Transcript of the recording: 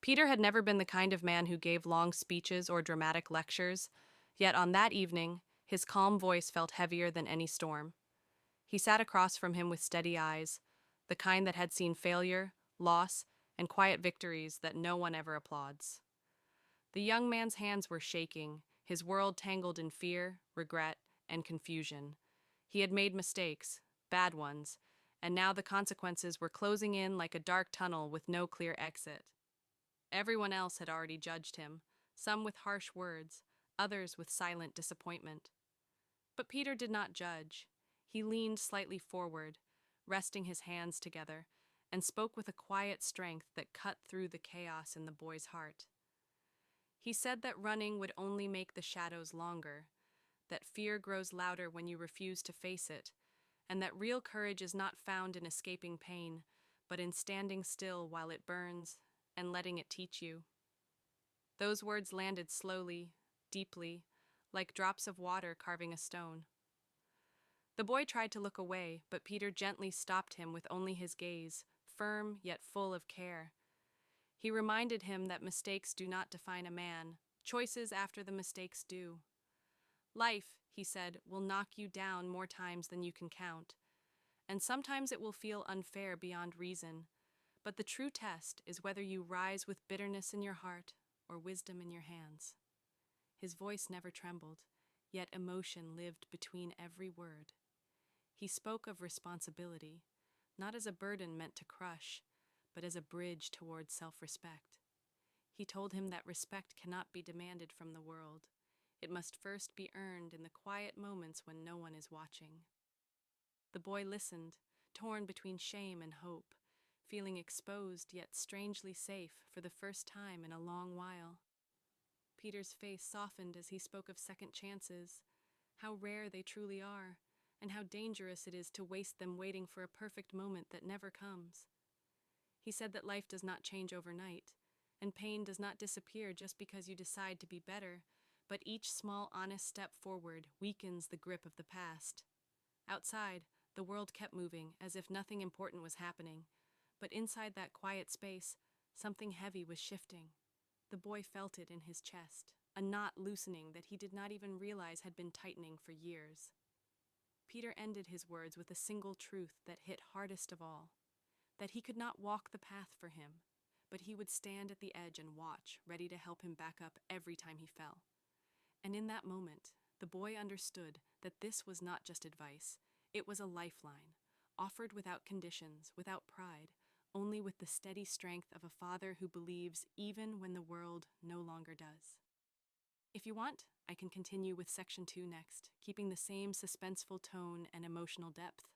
Peter had never been the kind of man who gave long speeches or dramatic lectures, yet on that evening, his calm voice felt heavier than any storm. He sat across from him with steady eyes, the kind that had seen failure, loss, and quiet victories that no one ever applauds. The young man's hands were shaking, his world tangled in fear, regret, and confusion. He had made mistakes, bad ones, and now the consequences were closing in like a dark tunnel with no clear exit. Everyone else had already judged him, some with harsh words, others with silent disappointment. But Peter did not judge. He leaned slightly forward, resting his hands together, and spoke with a quiet strength that cut through the chaos in the boy's heart. He said that running would only make the shadows longer, that fear grows louder when you refuse to face it, and that real courage is not found in escaping pain, but in standing still while it burns and letting it teach you. Those words landed slowly, deeply, like drops of water carving a stone. The boy tried to look away, but Peter gently stopped him with only his gaze, firm yet full of care. He reminded him that mistakes do not define a man, choices after the mistakes do. Life, he said, will knock you down more times than you can count, and sometimes it will feel unfair beyond reason, but the true test is whether you rise with bitterness in your heart or wisdom in your hands. His voice never trembled, yet emotion lived between every word. He spoke of responsibility, not as a burden meant to crush, but as a bridge toward self-respect. He told him that respect cannot be demanded from the world. It must first be earned in the quiet moments when no one is watching. The boy listened, torn between shame and hope, feeling exposed yet strangely safe for the first time in a long while. Peter's face softened as he spoke of second chances, how rare they truly are, and how dangerous it is to waste them waiting for a perfect moment that never comes. He said that life does not change overnight, and pain does not disappear just because you decide to be better, but each small honest step forward weakens the grip of the past. Outside, the world kept moving as if nothing important was happening, but inside that quiet space, something heavy was shifting. The boy felt it in his chest, a knot loosening that he did not even realize had been tightening for years. Peter ended his words with a single truth that hit hardest of all, that he could not walk the path for him, but he would stand at the edge and watch, ready to help him back up every time he fell. And in that moment, the boy understood that this was not just advice, it was a lifeline, offered without conditions, without pride, only with the steady strength of a father who believes even when the world no longer does. If you want, I can continue with section 2 next, keeping the same suspenseful tone and emotional depth.